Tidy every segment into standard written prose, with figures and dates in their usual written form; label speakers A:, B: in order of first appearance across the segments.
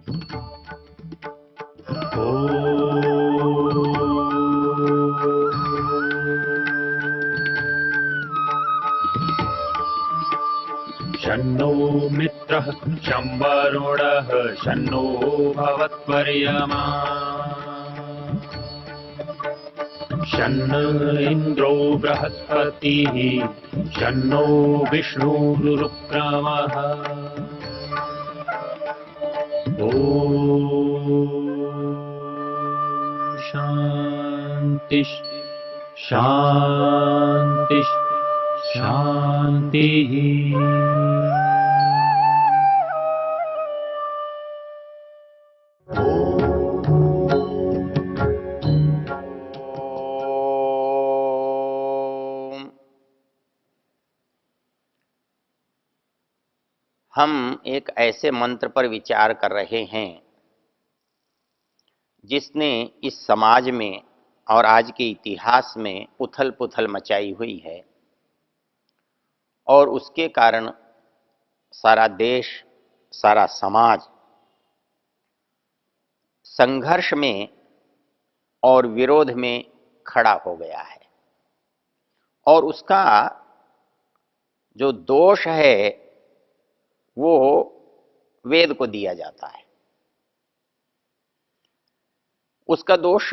A: शन्नो मित्रः शं वरुणः शन्नो भवत्वर्यमा शन्न इन्द्रो बृहस्पतिः शन्नो विष्णुरुक्रमः ॐ शान्ति शान्ति शान्तिः।
B: हम एक ऐसे मंत्र पर विचार कर रहे हैं जिसने इस समाज में और आज के इतिहास में उथल पुथल मचाई हुई है और उसके कारण सारा देश, सारा समाज संघर्ष में और विरोध में खड़ा हो गया है। और उसका जो दोष है वो वेद को दिया जाता है। उसका दोष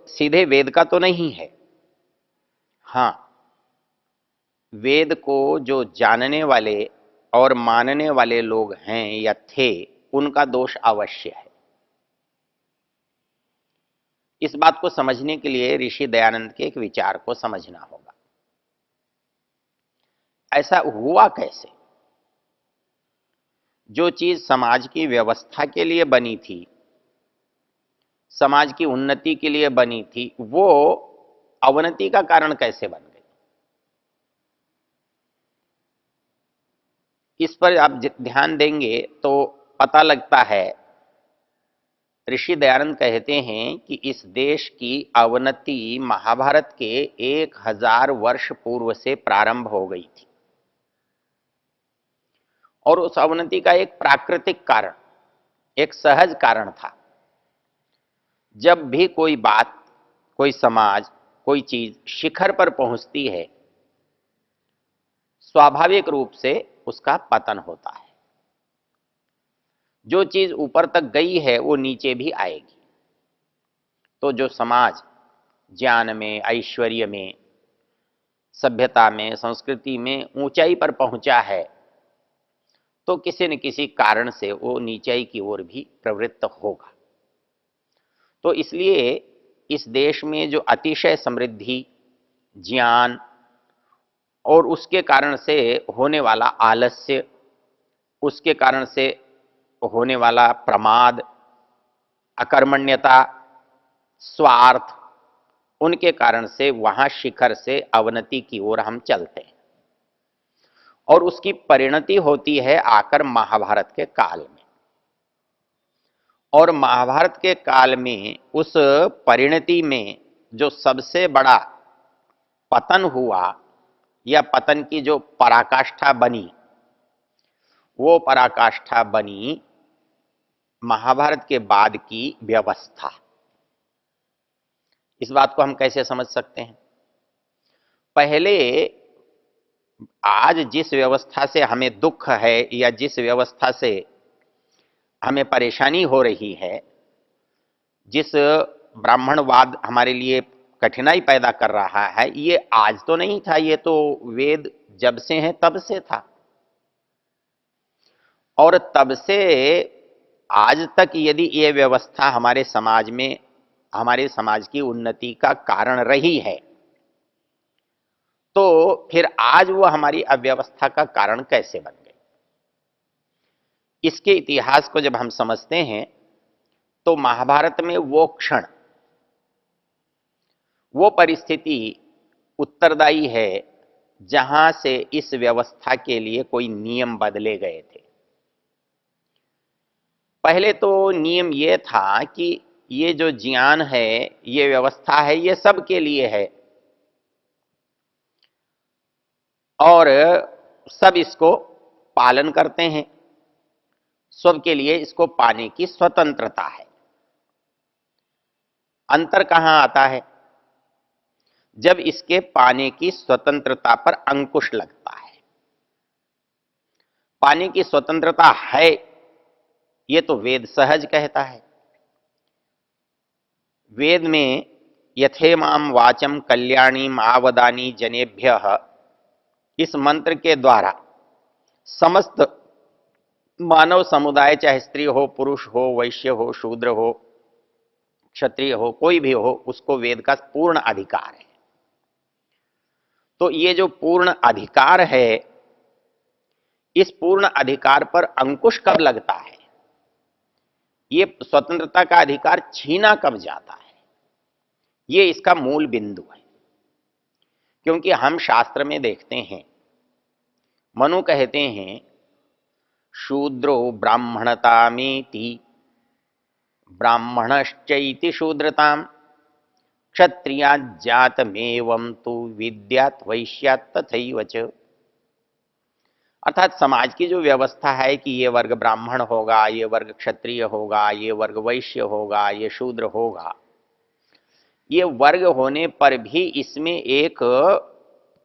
B: सीधे वेद का तो नहीं है। हाँ, वेद को जो जानने वाले और मानने वाले लोग हैं या थे, उनका दोष अवश्य है। इस बात को समझने के लिए ऋषि दयानंद के एक विचार को समझना होगा। ऐसा हुआ कैसे? जो चीज समाज की व्यवस्था के लिए बनी थी, समाज की उन्नति के लिए बनी थी, वो अवनति का कारण कैसे बन गई? इस पर आप ध्यान देंगे तो पता लगता है। ऋषि दयानंद कहते हैं कि इस देश की अवनति महाभारत के 1000 वर्ष पूर्व से प्रारंभ हो गई थी और उस अवनति का एक प्राकृतिक कारण, एक सहज कारण था। जब भी कोई बात, कोई समाज, कोई चीज शिखर पर पहुंचती है, स्वाभाविक रूप से उसका पतन होता है। जो चीज ऊपर तक गई है वो नीचे भी आएगी। तो जो समाज ज्ञान में, ऐश्वर्य में, सभ्यता में, संस्कृति में ऊंचाई पर पहुंचा है, तो किसी न किसी कारण से वो नीचाई की ओर भी प्रवृत्त होगा। तो इसलिए इस देश में जो अतिशय समृद्धि, ज्ञान और उसके कारण से होने वाला आलस्य, उसके कारण से होने वाला प्रमाद, अकर्मण्यता, स्वार्थ, उनके कारण से वहां शिखर से अवनति की ओर हम चलते हैं। और उसकी परिणति होती है आकर महाभारत के काल में। और महाभारत के काल में उस परिणति में जो सबसे बड़ा पतन हुआ या पतन की जो पराकाष्ठा बनी, वो पराकाष्ठा बनी महाभारत के बाद की व्यवस्था। इस बात को हम कैसे समझ सकते हैं? पहले आज जिस व्यवस्था से हमें दुख है या जिस व्यवस्था से हमें परेशानी हो रही है, जिस ब्राह्मणवाद हमारे लिए कठिनाई पैदा कर रहा है, ये आज तो नहीं था, ये तो वेद जब से है तब से था। और तब से आज तक यदि ये व्यवस्था हमारे समाज में, हमारे समाज की उन्नति का कारण रही है, तो फिर आज वो हमारी अव्यवस्था का कारण कैसे बन गई? इसके इतिहास को जब हम समझते हैं तो महाभारत में वो क्षण, वो परिस्थिति उत्तरदायी है जहां से इस व्यवस्था के लिए कोई नियम बदले गए थे। पहले तो नियम ये था कि ये जो ज्ञान है, ये व्यवस्था है, ये सबके लिए है और सब इसको पालन करते हैं, सबके लिए इसको पाने की स्वतंत्रता है। अंतर कहां आता है? जब इसके पाने की स्वतंत्रता पर अंकुश लगता है। पाने की स्वतंत्रता है, ये तो वेद सहज कहता है। वेद में यथेमाम वाचम कल्याणी आवदानी जनेभ्यः, इस मंत्र के द्वारा समस्त मानव समुदाय, चाहे स्त्री हो, पुरुष हो, वैश्य हो, शूद्र हो, क्षत्रिय हो, कोई भी हो, उसको वेद का पूर्ण अधिकार है। तो ये जो पूर्ण अधिकार है, इस पूर्ण अधिकार पर अंकुश कब लगता है, ये स्वतंत्रता का अधिकार छीना कब जाता है, ये इसका मूल बिंदु है। क्योंकि हम शास्त्र में देखते हैं, मनु कहते हैं शूद्रो ब्राह्मणतामेति ब्राह्मणश्चैति शूद्रताम क्षत्रिया जातमेवं तु विद्यात वैश्यात तथैव च। अर्थात समाज की जो व्यवस्था है कि ये वर्ग ब्राह्मण होगा, ये वर्ग क्षत्रिय होगा, ये वर्ग वैश्य होगा, ये शूद्र होगा, ये वर्ग होने पर भी इसमें एक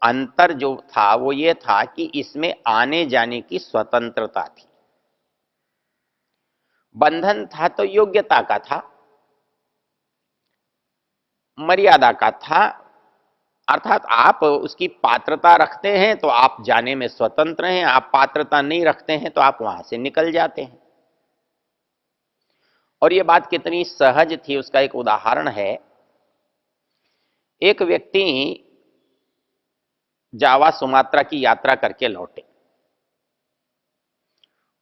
B: अंतर जो था वो ये था कि इसमें आने जाने की स्वतंत्रता थी। बंधन था तो योग्यता का था, मर्यादा का था। अर्थात आप उसकी पात्रता रखते हैं तो आप जाने में स्वतंत्र हैं, आप पात्रता नहीं रखते हैं तो आप वहां से निकल जाते हैं। और ये बात कितनी सहज थी उसका एक उदाहरण है। एक व्यक्ति जावा सुमात्रा की यात्रा करके लौटे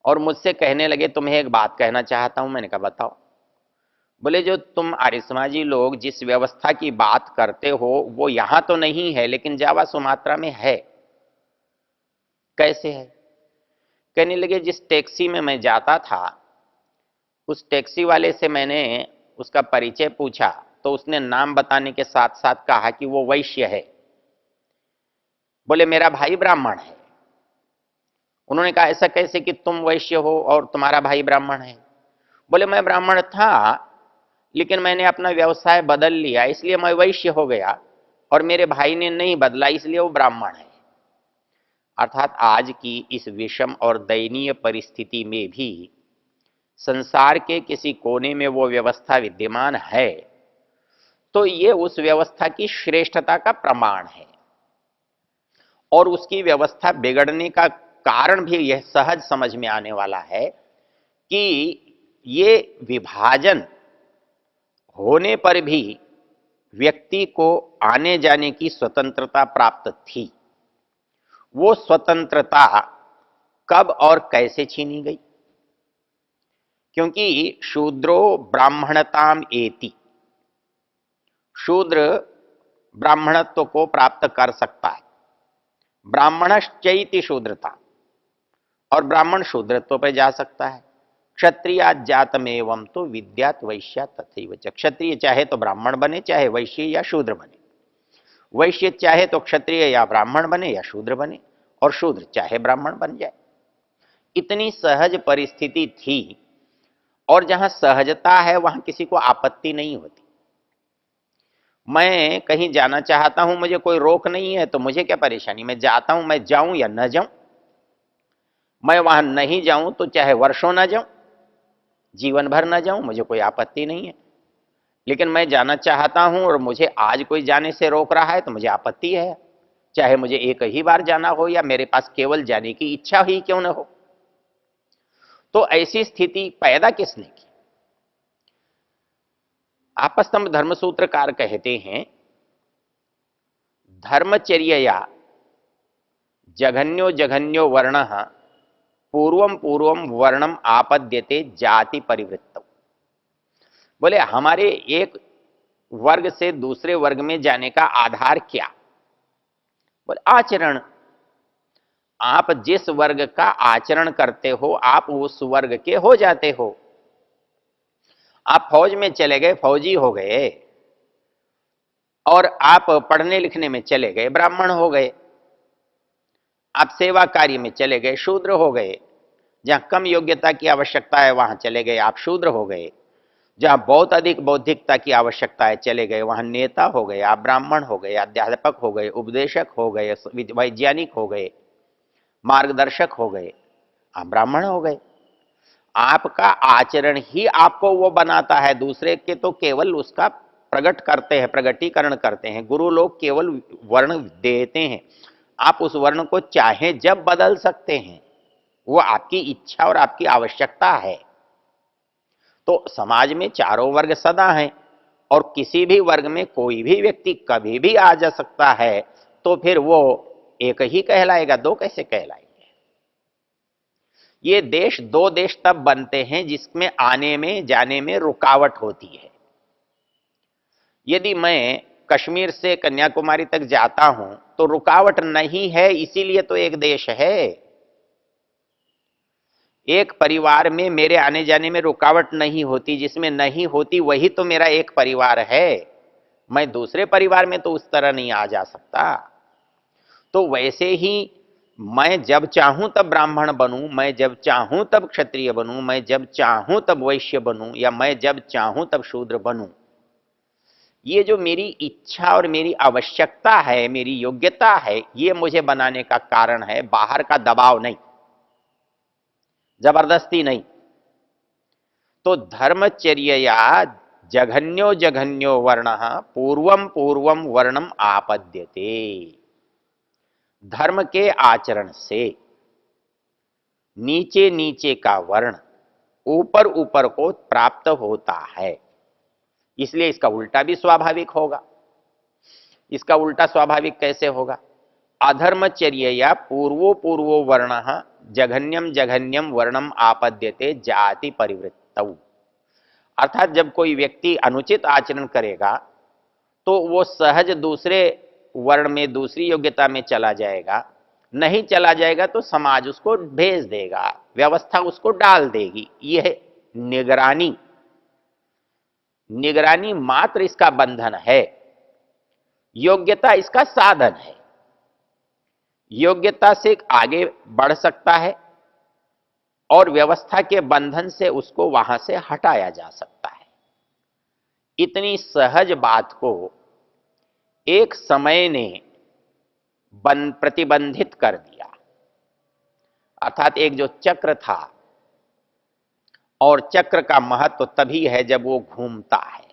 B: और मुझसे कहने लगे तुम्हें एक बात कहना चाहता हूं। मैंने कहा बताओ। बोले जो तुम आर्य समाजी लोग जिस व्यवस्था की बात करते हो वो यहां तो नहीं है लेकिन जावा सुमात्रा में है। कैसे है? कहने लगे जिस टैक्सी में मैं जाता था उस टैक्सी वाले से मैंने उसका परिचय पूछा तो उसने नाम बताने के साथ साथ कहा कि वो वैश्य है। बोले मेरा भाई ब्राह्मण है। उन्होंने कहा ऐसा कैसे कि तुम वैश्य हो और तुम्हारा भाई ब्राह्मण है? बोले मैं ब्राह्मण था लेकिन मैंने अपना व्यवसाय बदल लिया इसलिए मैं वैश्य हो गया और मेरे भाई ने नहीं बदला इसलिए वो ब्राह्मण है। अर्थात आज की इस विषम और दयनीय परिस्थिति में भी संसार के किसी कोने में वो व्यवस्था विद्यमान है तो ये उस व्यवस्था की श्रेष्ठता का प्रमाण है। और उसकी व्यवस्था बिगड़ने का कारण भी यह सहज समझ में आने वाला है कि ये विभाजन होने पर भी व्यक्ति को आने जाने की स्वतंत्रता प्राप्त थी। वो स्वतंत्रता कब और कैसे छीनी गई? क्योंकि शूद्रो ब्राह्मणताम एति, शूद्र ब्राह्मणत्व को प्राप्त कर सकता है। ब्राह्मणश्चैति शूद्रता, और ब्राह्मण शूद्रत्व पर जा सकता है। क्षत्रिया जातमेवं तो विद्यात वैश्या तथैव च, क्षत्रिय चाहे तो ब्राह्मण बने चाहे वैश्य या शूद्र बने, वैश्य चाहे तो क्षत्रिय या ब्राह्मण बने या शूद्र बने, और शूद्र चाहे ब्राह्मण बन जाए। इतनी सहज परिस्थिति थी और जहां सहजता है वहां किसी को आपत्ति नहीं होती। मैं कहीं जाना चाहता हूं, मुझे कोई रोक नहीं है तो मुझे क्या परेशानी, मैं जाता हूं, मैं जाऊं या न जाऊं। मैं वहां नहीं जाऊं तो चाहे वर्षों न जाऊं, जीवन भर न जाऊं, मुझे कोई आपत्ति नहीं है। लेकिन मैं जाना चाहता हूं और मुझे आज कोई जाने से रोक रहा है तो मुझे आपत्ति है, चाहे मुझे एक ही बार जाना हो या मेरे पास केवल जाने की इच्छा ही क्यों न हो। तो ऐसी स्थिति पैदा किसने की? आपस्तंभ धर्मसूत्रकार कहते हैं धर्मचर्यया जघन्यो जघन्यो वर्ण पूर्वम पूर्वम वर्णम आपद्यते जाति परिवृत्त। बोले हमारे एक वर्ग से दूसरे वर्ग में जाने का आधार क्या? बोले आचरण। आप जिस वर्ग का आचरण करते हो आप उस वर्ग के हो जाते हो। आप फौज में चले गए, फौजी हो गए, और आप पढ़ने लिखने में चले गए, ब्राह्मण हो गए। आप सेवा कार्य में चले गए, शूद्र हो गए। जहां कम योग्यता की आवश्यकता है वहां चले गए, आप शूद्र हो गए। जहां बहुत अधिक बौद्धिकता की आवश्यकता है चले गए, वहां नेता हो गए, आप ब्राह्मण हो गए, अध्यापक हो गए, उपदेशक हो गए, वैज्ञानिक हो गए, मार्गदर्शक हो गए, आप ब्राह्मण हो गए। आपका आचरण ही आपको वो बनाता है, दूसरे के तो केवल उसका प्रकट करते हैं, प्रगटीकरण करते हैं। गुरु लोग केवल वर्ण देते हैं, आप उस वर्ण को चाहे जब बदल सकते हैं, वो आपकी इच्छा और आपकी आवश्यकता है। तो समाज में चारों वर्ग सदा हैं और किसी भी वर्ग में कोई भी व्यक्ति कभी भी आ जा सकता है, तो फिर वो एक ही कहलाएगा, दो कैसे कहलाएंगे? ये देश दो देश तब बनते हैं जिसमें आने में जाने में रुकावट होती है। यदि मैं कश्मीर से कन्याकुमारी तक जाता हूं तो रुकावट नहीं है, इसीलिए तो एक देश है। एक परिवार में मेरे आने जाने में रुकावट नहीं होती, जिसमें नहीं होती वही तो मेरा एक परिवार है। मैं दूसरे परिवार में तो उस तरह नहीं आ जा सकता। तो वैसे ही मैं जब चाहूं तब ब्राह्मण बनूं, मैं जब चाहूं तब क्षत्रिय बनूं, मैं जब चाहूं तब वैश्य बनूं, या मैं जब चाहूं तब शूद्र बनूं। ये जो मेरी इच्छा और मेरी आवश्यकता है, मेरी योग्यता है, ये मुझे बनाने का कारण है, बाहर का दबाव नहीं, जबरदस्ती नहीं। तो धर्मचर्यया जघन्यो जघन्यो वर्ण पूर्वम पूर्वम वर्णम आपद्यते। धर्म के आचरण से नीचे नीचे का वर्ण ऊपर ऊपर को प्राप्त होता है, इसलिए इसका उल्टा भी स्वाभाविक होगा। इसका उल्टा स्वाभाविक कैसे होगा? अधर्मचर्यया पूर्वो पूर्वो वर्ण जघन्यम जघन्यम वर्णम आपद्यते जाति परिवृत्तौ। अर्थात जब कोई व्यक्ति अनुचित आचरण करेगा तो वो सहज दूसरे वर्ण में, दूसरी योग्यता में चला जाएगा। नहीं चला जाएगा तो समाज उसको भेज देगा, व्यवस्था उसको डाल देगी। यह निगरानी, निगरानी मात्र इसका बंधन है, योग्यता इसका साधन है। योग्यता से आगे बढ़ सकता है और व्यवस्था के बंधन से उसको वहां से हटाया जा सकता है। इतनी सहज बात को एक समय ने प्रतिबंधित कर दिया। अर्थात एक जो चक्र था, और चक्र का महत्व तभी है जब वो घूमता है,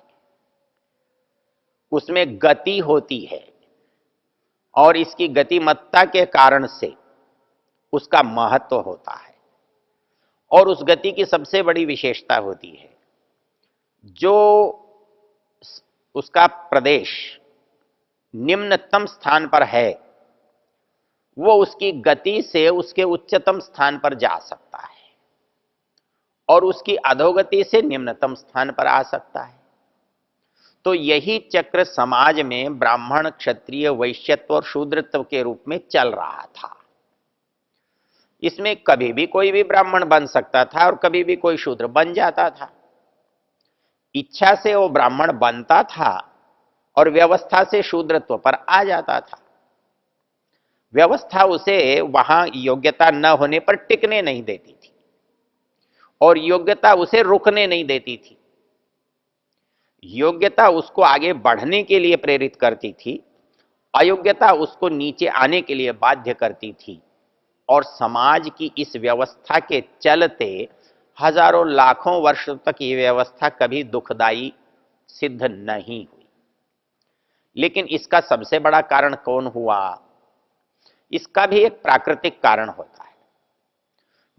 B: उसमें गति होती है, और इसकी गतिमत्ता के कारण से उसका महत्व होता है। और उस गति की सबसे बड़ी विशेषता होती है, जो उसका प्रदेश निम्नतम स्थान पर है, वो उसकी गति से उसके उच्चतम स्थान पर जा सकता है, और उसकी अधोगति से निम्नतम स्थान पर आ सकता है। तो यही चक्र समाज में ब्राह्मण, क्षत्रिय, वैश्यत्व और शूद्रत्व के रूप में चल रहा था। इसमें कभी भी कोई भी ब्राह्मण बन सकता था और कभी भी कोई शूद्र बन जाता था। इच्छा से वो ब्राह्मण बनता था और व्यवस्था से शूद्रत्व पर आ जाता था। व्यवस्था उसे वहां योग्यता न होने पर टिकने नहीं देती थी, और योग्यता उसे रुकने नहीं देती थी। योग्यता उसको आगे बढ़ने के लिए प्रेरित करती थी, अयोग्यता उसको नीचे आने के लिए बाध्य करती थी। और समाज की इस व्यवस्था के चलते हजारों लाखों वर्षों तक ये व्यवस्था कभी दुखदाई सिद्ध नहीं हुई। लेकिन इसका सबसे बड़ा कारण कौन हुआ? इसका भी एक प्राकृतिक कारण होता है।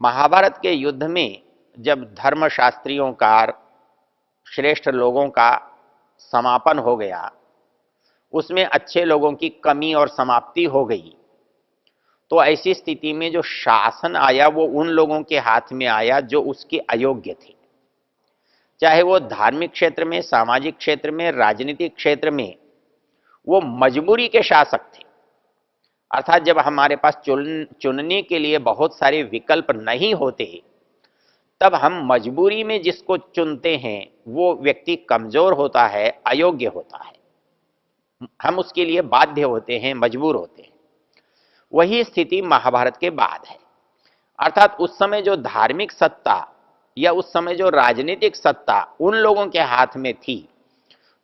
B: महाभारत के युद्ध में जब धर्मशास्त्रियों का, श्रेष्ठ लोगों का समापन हो गया, उसमें अच्छे लोगों की कमी और समाप्ति हो गई, तो ऐसी स्थिति में जो शासन आया वो उन लोगों के हाथ में आया जो उसके अयोग्य थे। चाहे वो धार्मिक क्षेत्र में, सामाजिक क्षेत्र में, राजनीतिक क्षेत्र में, वो मजबूरी के शासक थे। अर्थात जब हमारे पास चुनने के लिए बहुत सारे विकल्प नहीं होते, तब हम मजबूरी में जिसको चुनते हैं वो व्यक्ति कमजोर होता है, अयोग्य होता है, हम उसके लिए बाध्य होते हैं, मजबूर होते हैं। वही स्थिति महाभारत के बाद है। अर्थात उस समय जो धार्मिक सत्ता या उस समय जो राजनीतिक सत्ता उन लोगों के हाथ में थी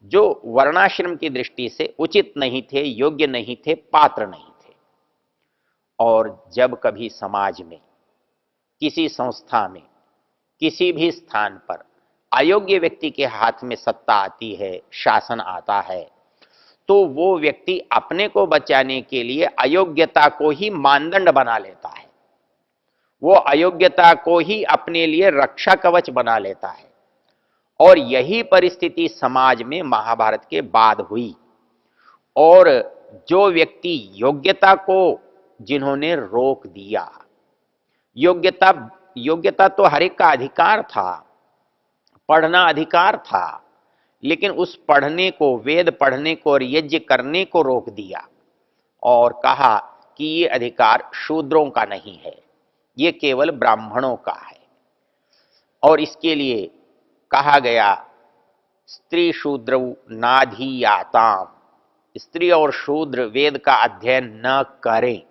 B: जो वर्णाश्रम की दृष्टि से उचित नहीं थे, योग्य नहीं थे, पात्र नहीं थे। और जब कभी समाज में, किसी संस्था में, किसी भी स्थान पर अयोग्य व्यक्ति के हाथ में सत्ता आती है, शासन आता है, तो वो व्यक्ति अपने को बचाने के लिए अयोग्यता को ही मानदंड बना लेता है, वो अयोग्यता को ही अपने लिए रक्षा कवच बना लेता है। और यही परिस्थिति समाज में महाभारत के बाद हुई। और जो व्यक्ति योग्यता को जिन्होंने रोक दिया, योग्यता योग्यता तो हर एक का अधिकार था, पढ़ना अधिकार था, लेकिन उस पढ़ने को, वेद पढ़ने को और यज्ञ करने को रोक दिया और कहा कि ये अधिकार शूद्रों का नहीं है, ये केवल ब्राह्मणों का है। और इसके लिए कहा गया स्त्री शूद्र नाधीयाताम, स्त्री और शूद्र वेद का अध्ययन न करें।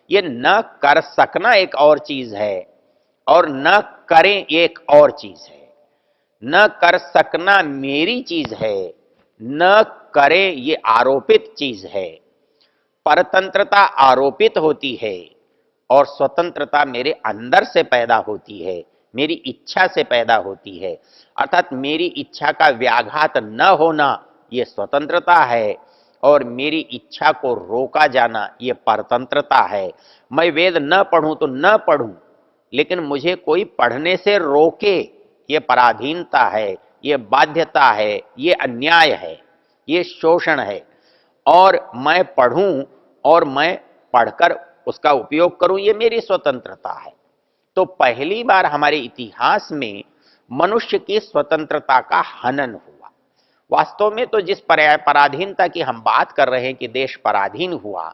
B: ये न कर सकना एक और चीज है और न करें एक और चीज है। न कर सकना मेरी चीज है, न करें ये आरोपित चीज है। परतंत्रता आरोपित होती है और स्वतंत्रता मेरे अंदर से पैदा होती है, मेरी इच्छा से पैदा होती है। अर्थात मेरी इच्छा का व्याघात न होना ये स्वतंत्रता है और मेरी इच्छा को रोका जाना ये परतंत्रता है। मैं वेद न पढ़ूं तो न पढ़ूं, लेकिन मुझे कोई पढ़ने से रोके ये पराधीनता है, ये बाध्यता है, ये अन्याय है, ये शोषण है। और मैं पढ़ूं और मैं पढ़कर उसका उपयोग करूं, ये मेरी स्वतंत्रता है। तो पहली बार हमारे इतिहास में मनुष्य की स्वतंत्रता का हनन हुआ। वास्तव में तो जिस पराधीनता की हम बात कर रहे हैं कि देश पराधीन हुआ,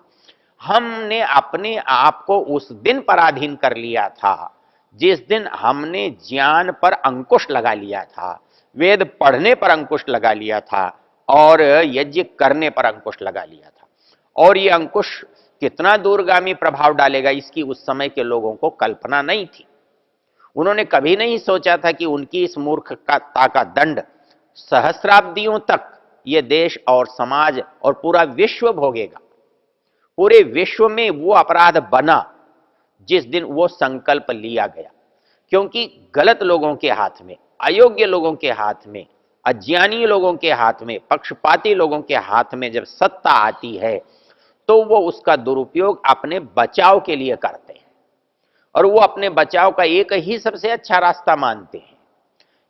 B: हमने अपने आप को उस दिन पराधीन कर लिया था जिस दिन हमने ज्ञान पर अंकुश लगा लिया था, वेद पढ़ने पर अंकुश लगा लिया था और यज्ञ करने पर अंकुश लगा लिया था। और ये अंकुश कितना दूरगामी प्रभाव डालेगा इसकी उस समय के लोगों को कल्पना नहीं थी। उन्होंने कभी नहीं सोचा था कि उनकी इस मूर्खता का दंड सहस्राब्दियों तक ये देश और समाज और पूरा विश्व भोगेगा। पूरे विश्व में वो अपराध बना जिस दिन वो संकल्प लिया गया, क्योंकि गलत लोगों के हाथ में, अयोग्य लोगों के हाथ में, अज्ञानी लोगों के हाथ में, पक्षपाती लोगों के हाथ में जब सत्ता आती है तो वो उसका दुरुपयोग अपने बचाव के लिए करते हैं। और वो अपने बचाव का एक ही सबसे अच्छा रास्ता मानते हैं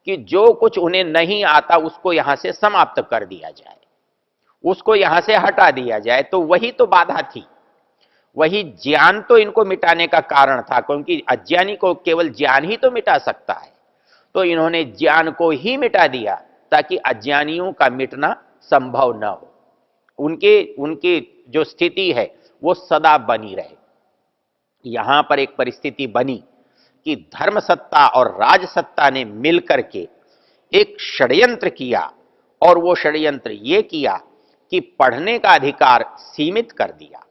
B: कि जो कुछ उन्हें नहीं आता उसको यहां से समाप्त कर दिया जाए, उसको यहां से हटा दिया जाए। तो वही तो बाधा थी, वही ज्ञान तो इनको मिटाने का कारण था, क्योंकि अज्ञानी को केवल ज्ञान ही तो मिटा सकता है। तो इन्होंने ज्ञान को ही मिटा दिया ताकि अज्ञानियों का मिटना संभव न हो, उनके उनकी जो स्थिति है वो सदा बनी रहे। यहां पर एक परिस्थिति बनी कि धर्म सत्ता और राज सत्ता ने मिलकर के एक षड्यंत्र किया और वो षड्यंत्र ये किया कि पढ़ने का अधिकार सीमित कर दिया,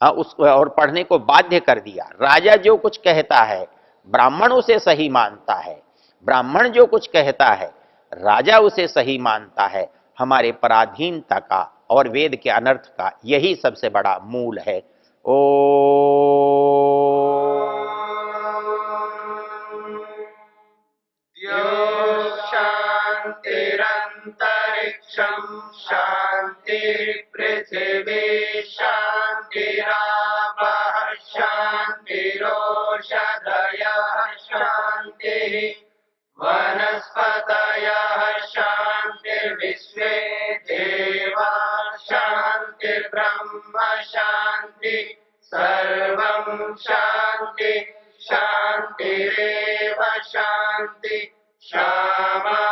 B: हाँ, उसको और पढ़ने को बाध्य कर दिया। राजा जो कुछ कहता है ब्राह्मण उसे सही मानता है, ब्राह्मण जो कुछ कहता है राजा उसे सही मानता है। हमारे पराधीनता का और वेद के अनर्थ का यही सबसे बड़ा मूल है। ओ
C: शान्तिरन्तरिक्षं शान्तिर्पृथिवी शान्तिरापः शान्तिरोषधयः शान्तिः वनस्पतयः शान्तिर्विश्वे देवा शान्तिर्ब्रह्म शान्ति सर्वं शान्ति शान्तिरेव शान्ति क्षमा